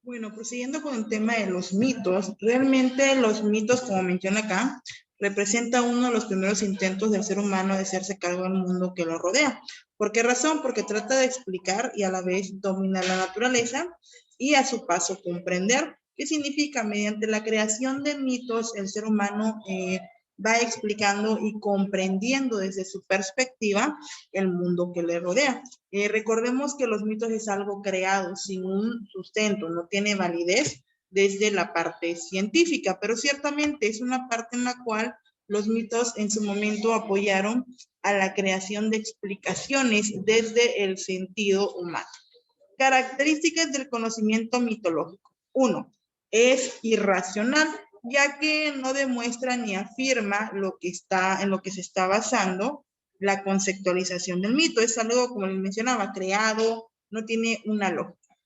Bueno, prosiguiendo con el tema de los mitos, realmente los mitos, como menciona acá, representa uno de los primeros intentos del ser humano de hacerse cargo del mundo que lo rodea. ¿Por qué razón? Porque trata de explicar y a la vez dominar la naturaleza y a su paso comprender. ¿Qué significa? Mediante la creación de mitos, el ser humano va explicando y comprendiendo desde su perspectiva el mundo que le rodea. Recordemos que los mitos es algo creado sin un sustento, no tiene validez desde la parte científica, pero ciertamente es una parte en la cual los mitos en su momento apoyaron a la creación de explicaciones desde el sentido humano. Características del conocimiento mitológico. 1. Es irracional, ya que no demuestra ni afirma en lo que se está basando la conceptualización del mito. Es algo, como les mencionaba, creado, no tiene una lógica.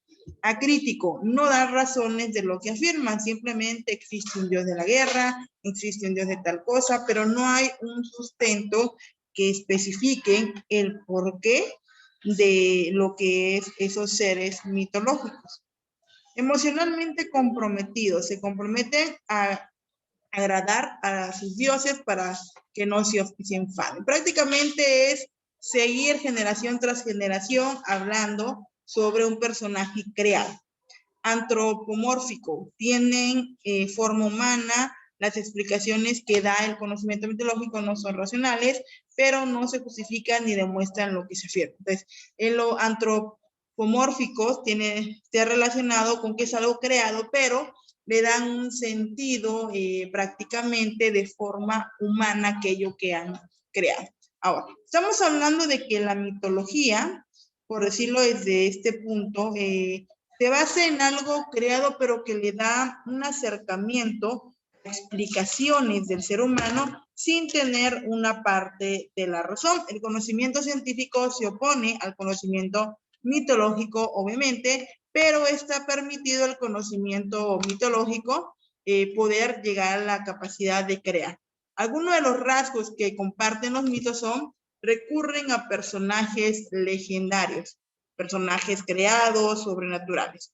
Acrítico, no da razones de lo que afirman, simplemente existe un dios de la guerra, existe un dios de tal cosa, pero no hay un sustento que especifique el porqué de lo que es esos seres mitológicos. Emocionalmente comprometidos, se comprometen a agradar a sus dioses para que no se enfaden. Prácticamente es seguir generación tras generación hablando sobre un personaje creado. Antropomórfico, tienen forma humana, las explicaciones que da el conocimiento mitológico no son racionales, pero no se justifican ni demuestran lo que se afirma. Entonces, en lo antropomórfico está relacionado con que es algo creado, pero le dan un sentido prácticamente de forma humana aquello que han creado. Ahora, estamos hablando de que la mitología, por decirlo desde este punto, se basa en algo creado, pero que le da un acercamiento, explicaciones del ser humano sin tener una parte de la razón. El conocimiento científico se opone al conocimiento mitológico, obviamente, pero está permitido el conocimiento mitológico poder llegar a la capacidad de crear. Algunos de los rasgos que comparten los mitos son: recurren a personajes legendarios, personajes creados, sobrenaturales.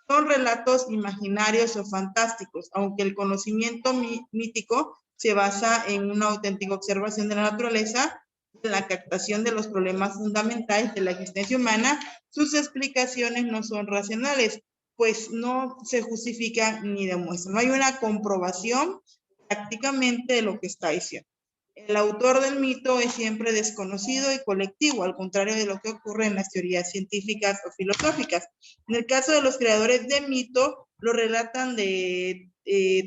Son relatos imaginarios o fantásticos, aunque el conocimiento mítico se basa en una auténtica observación de la naturaleza, en la captación de los problemas fundamentales de la existencia humana. Sus explicaciones no son racionales, pues no se justifican ni demuestran. No hay una comprobación prácticamente de lo que está diciendo. El autor del mito es siempre desconocido y colectivo, al contrario de lo que ocurre en las teorías científicas o filosóficas. En el caso de los creadores de mito, lo relatan de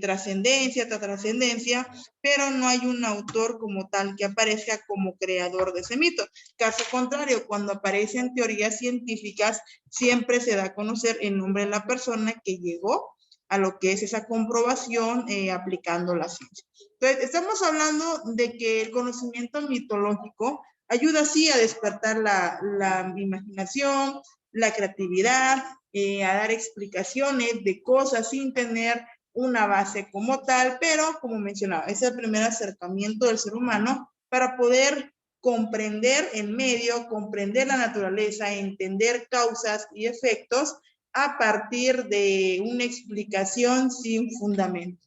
trascendencia tras trascendencia, pero no hay un autor como tal que aparezca como creador de ese mito. Caso contrario, cuando aparecen teorías científicas, siempre se da a conocer el nombre de la persona que llegó a lo que es esa comprobación aplicando la ciencia. Entonces, estamos hablando de que el conocimiento mitológico ayuda así a despertar la imaginación, la creatividad, a dar explicaciones de cosas sin tener una base como tal, pero como mencionaba, es el primer acercamiento del ser humano para poder comprender el medio, comprender la naturaleza, entender causas y efectos a partir de una explicación sin fundamento.